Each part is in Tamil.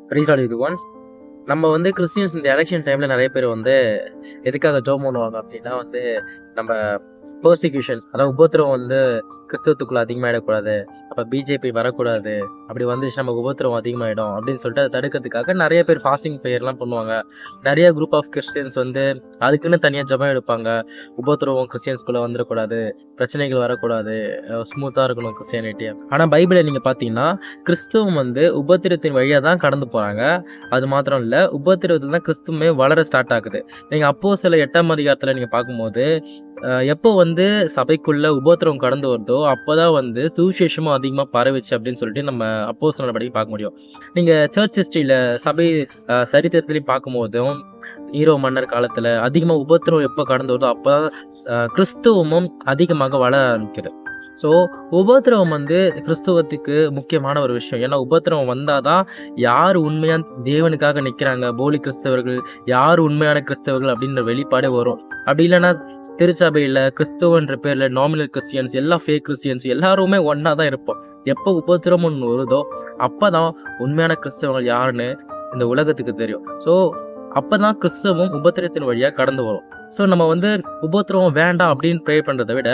Price lord everyone. நம்ம கிறிஸ்டியன்ஸ் இந்த எலெக்ஷன் டைம்ல நிறைய பேர் எதுக்காக ஜெபம் பண்ணுவாங்க அப்படின்னா நம்ம பெர்சிக்யூஷன், அதாவது உபத்திரவம் கிறிஸ்தவத்துக்குள்ள அதிகமாயிடக்கூடாது, அப்ப பிஜேபி வரக்கூடாது, அப்படி வந்துச்சு நம்ம உபத்திரவம் அதிகமாயிடும் அப்படின்னு சொல்லிட்டு அதை தடுக்கிறதுக்காக நிறைய பேர் ஃபாஸ்டிங் ப்ரேயர்லாம் பண்ணுவாங்க. நிறைய குரூப் ஆஃப் கிறிஸ்டியன்ஸ் அதுக்குன்னு தனியாக ஜெபம் எடுப்பாங்க. உபத்திரவம் கிறிஸ்டியன்ஸ்குள்ள வந்துடக்கூடாது, பிரச்சனைகள் வரக்கூடாது, ஸ்மூத்தாக இருக்கணும் கிறிஸ்டியானிட்டி. ஆனால் பைபிளை நீங்கள் பார்த்தீங்கன்னா கிறிஸ்துவம் உபத்திரத்தின் வழியாக தான் கடந்து போகிறாங்க. அது மாத்திரம் இல்லை, உபத்திரத்தில் தான் கிறிஸ்துவமே வளர ஸ்டார்ட் ஆகுது. நீங்கள் அப்போஸ்தலர் 8ஆம் அதிகாரத்தில் நீங்கள் பார்க்கும்போது எப்போ சபைக்குள்ள உபத்திரவம் கடந்து வருதோ அப்போதான் சுவிசேஷமும் அதிகமாக பரவிச்சு அப்படின்னு சொல்லிட்டு நம்ம அப்போஸ்தலர் நடவடிக்கை பார்க்க முடியும். நீங்கள் சர்ச் ஹிஸ்ட்ரியில் சபை சரித்திரத்திலையும் பார்க்கும்போதும் ஈரோ மன்னர் காலத்தில் அதிகமாக உபத்திரவம் எப்போ கடந்து வருதோ அப்போ கிறிஸ்துவமும் அதிகமாக வளர ஆரம்பிக்குது. ஸோ உபத்திரவம் கிறிஸ்துவத்துக்கு முக்கியமான ஒரு விஷயம். ஏன்னா உபத்திரவம் வந்தாதான் யார் உண்மையான தேவனுக்காக நிற்கிறாங்க, போலி கிறிஸ்தவர்கள் யார் உண்மையான கிறிஸ்தவர்கள் அப்படின்ற வெளிப்பாடே வரும். அப்படி இல்லைன்னா திருச்சபையில் கிறிஸ்துவன்ற பேரில் நாமினல் கிறிஸ்டியன்ஸ், எல்லா ஃபேக் கிறிஸ்டியன்ஸ் எல்லாருமே ஒன்றா தான் இருப்போம். எப்போ உபத்திரவம் ஒன்று வருதோ அப்போ தான் உண்மையான கிறிஸ்தவங்கள் யாருன்னு இந்த உலகத்துக்கு தெரியும். ஸோ அப்போ தான் கிறிஸ்தவம் உபத்திரத்தின் வழியாக கடந்து வரும். ஸோ நம்ம உபத்திரவம் வேண்டாம் அப்படின்னு ப்ரே பண்ணுறதை விட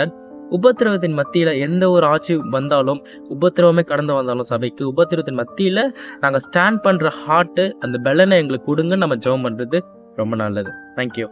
உபத்திரவத்தின் மத்தியில எந்த ஒரு ஆட்சி வந்தாலும், உபத்திரவமே கடந்து வந்தாலும் சபைக்கு உபத்திரவத்தின் மத்தியில நாங்கள் ஸ்டாண்ட் பண்ற ஹார்ட், அந்த பலனை எங்களுக்கு கொடுங்க நம்ம ஜெபம் பண்றது ரொம்ப நல்லது. தேங்க்யூ.